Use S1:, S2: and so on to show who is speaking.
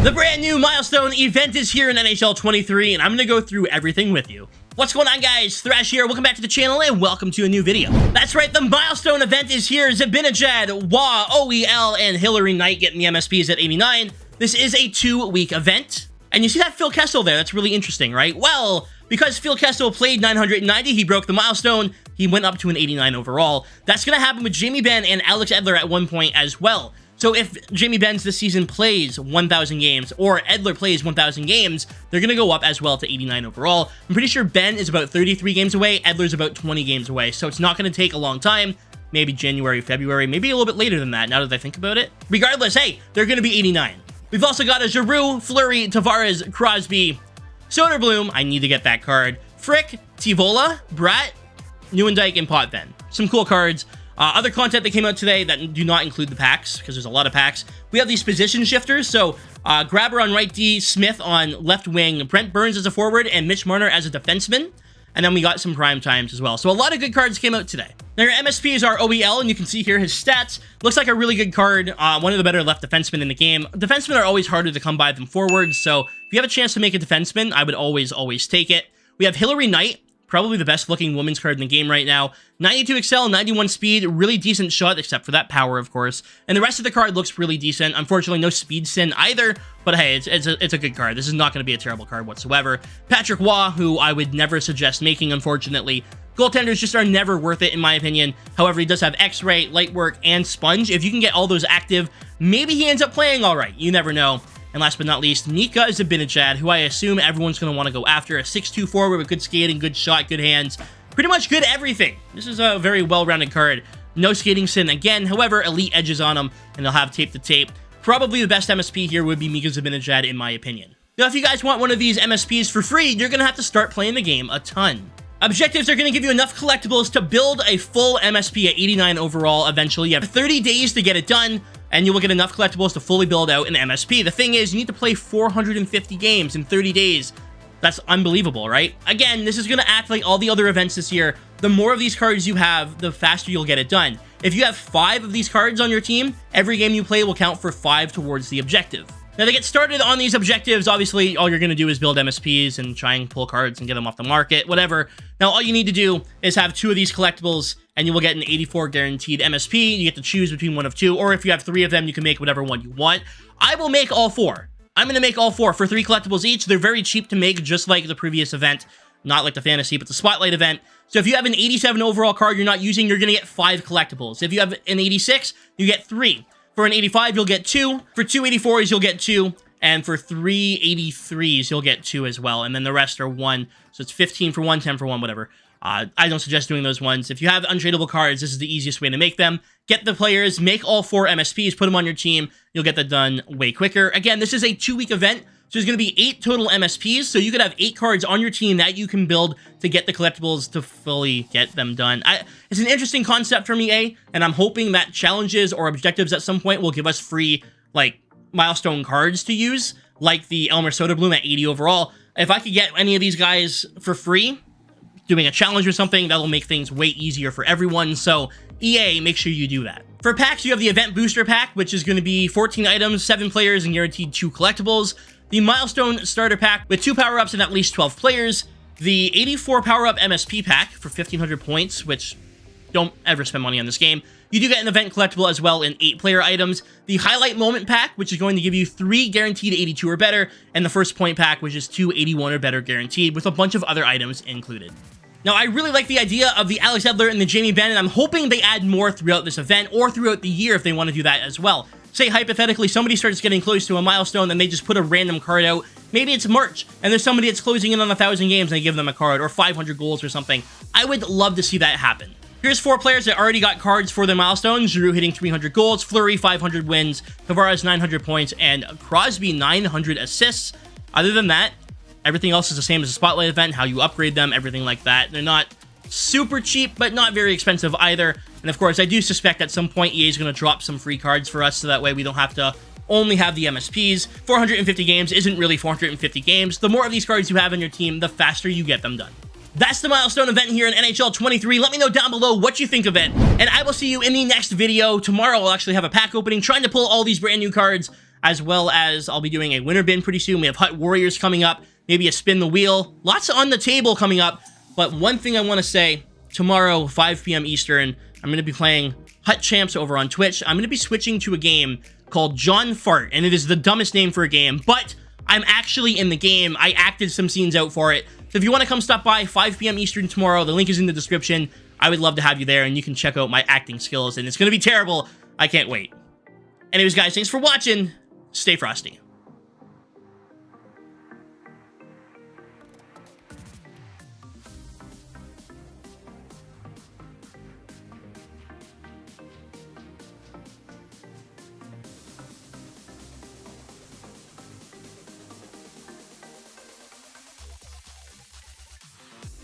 S1: The brand new Milestone event is here in NHL 23, and I'm going to go through everything with you. What's going on, guys? Thrash here. Welcome back to the channel, and welcome to a new video. That's right, the Milestone event is here. Zabinajad, Wah, OEL, and Hilary Knight getting the MSPs at 89. This is a 2-week event. And you see that Phil Kessel there? That's really interesting, right? Well, because Phil Kessel played 990, he broke the milestone. He went up to an 89 overall. That's going to happen with Jamie Benn and Alex Edler at one point as well. So if Jamie Benn this season plays 1,000 games or Edler plays 1,000 games, they're going to go up as well to 89 overall. I'm pretty sure Benn is about 33 games away. Edler's about 20 games away. So it's not going to take a long time. Maybe January, February, maybe a little bit later than that now that I think about it. Regardless, hey, they're going to be 89. We've also got a Giroux, Fleury, Tavares, Crosby, Soderblom. I need to get that card. Frick, Tivola, Bratt, Nieuwendyk, and Potvin. Some cool cards. Other content that came out today that do not include the packs, because there's a lot of packs. We have these position shifters, so Grabber on right D, Smith on left wing, Brent Burns as a forward, and Mitch Marner as a defenseman. And then we got some prime times as well. So a lot of good cards came out today. Now your MSPs are OEL, and you can see here his stats. Looks like a really good card. One of the better left defensemen in the game. Defensemen are always harder to come by than forwards, so if you have a chance to make a defenseman, I would always take it. We have Hilary Knight. Probably the best looking women's card in the game right now. 92 excel, 91 speed, really decent shot, except for that power, of course. And the rest of the card looks really decent. Unfortunately, no speed sin either, but hey, it's a good card. This is not going to be a terrible card whatsoever. Patrick Waugh, who I would never suggest making, unfortunately. Goaltenders just are never worth it, in my opinion. However, he does have X-Ray, Light Work, and Sponge. If you can get all those active, maybe he ends up playing all right. You never know. And last but not least, Nika Zabinajad, who I assume everyone's going to want to go after. A 6'2" forward with good skating, good shot, good hands. Pretty much good everything. This is a very well-rounded card. No skating sin again. However, elite edges on him, and they'll have tape to tape. Probably the best MSP here would be Mika Zabinajad, in my opinion. Now, if you guys want one of these MSPs for free, you're going to have to start playing the game a ton. Objectives are going to give you enough collectibles to build a full MSP at 89 overall eventually. You have 30 days to get it done, and you will get enough collectibles to fully build out an MSP. The thing is, you need to play 450 games in 30 days. That's unbelievable, right? Again, this is going to act like all the other events this year. The more of these cards you have, the faster you'll get it done. If you have 5 of these cards on your team, every game you play will count for 5 towards the objective. Now, to get started on these objectives, obviously, all you're going to do is build MSPs and try and pull cards and get them off the market, whatever. Now, all you need to do is have 2 of these collectibles, and you will get an 84 guaranteed MSP. You get to choose between one of 2, or if you have 3 of them, you can make whatever one you want. I will make all 4. I'm going to make all 4 for 3 collectibles each. They're very cheap to make, just like the previous event. Not like the fantasy, but the spotlight event. So if you have an 87 overall card you're not using, you're going to get 5 collectibles. If you have an 86, you get 3. For an 85, you'll get 2. For 2 84s, you'll get 2. And for 3 83s, you'll get 2 as well. And then the rest are 1. So it's 15 for 1, 10 for 1, whatever. I don't suggest doing those ones. If you have untradeable cards, this is the easiest way to make them. Get the players, make all 4 MSPs, put them on your team. You'll get that done way quicker. Again, this is a 2-week event. So there's going to be 8 total MSPs. So you could have 8 cards on your team that you can build to get the collectibles to fully get them done. It's an interesting concept for me, and I'm hoping that challenges or objectives at some point will give us free, like, milestone cards to use, like the Elmer Soderblom at 80 overall. If I could get any of these guys for free, doing a challenge or something, that'll make things way easier for everyone. So EA, make sure you do that. For packs, you have the Event Booster Pack, which is going to be 14 items, 7 players, and guaranteed 2 collectibles. The Milestone Starter Pack with 2 power-ups and at least 12 players. The 84 power-up MSP Pack for 1,500 points, which don't ever spend money on this game. You do get an event collectible as well in 8-player items. The Highlight Moment Pack, which is going to give you 3 guaranteed 82 or better, and the First Point Pack, which is 2 81 or better guaranteed, with a bunch of other items included. Now, I really like the idea of the Alex Edler and the Jamie Benn, and I'm hoping they add more throughout this event, or throughout the year if they want to do that as well. Say, hypothetically, somebody starts getting close to a milestone, and they just put a random card out. Maybe it's March, and there's somebody that's closing in on 1,000 games, and they give them a card, or 500 goals or something. I would love to see that happen. Here's 4 players that already got cards for their milestones. Giroux hitting 300 goals, Fleury 500 wins, Tavares 900 points, and Crosby 900 assists. Other than that, everything else is the same as the Spotlight event, how you upgrade them, everything like that. They're not super cheap, but not very expensive either. And of course, I do suspect at some point EA is going to drop some free cards for us, so that way we don't have to only have the MSPs. 450 games isn't really 450 games. The more of these cards you have on your team, the faster you get them done. That's the Milestone event here in NHL 23. Let me know down below what you think of it, and I will see you in the next video. Tomorrow I'll actually have a pack opening, trying to pull all these brand new cards. as well as I'll be doing a winter bin pretty soon. We have Hut Warriors coming up, maybe a spin the wheel. Lots on the table coming up. But one thing I want to say, tomorrow, 5 p.m. Eastern, I'm going to be playing Hut Champs over on Twitch. I'm going to be switching to a game called John Fart, and it is the dumbest name for a game, but I'm actually in the game. I acted some scenes out for it. So if you want to come stop by, 5 p.m. Eastern tomorrow, the link is in the description. I would love to have you there, and you can check out my acting skills, and it's going to be terrible. I can't wait. Anyways, guys, thanks for watching. Stay frosty.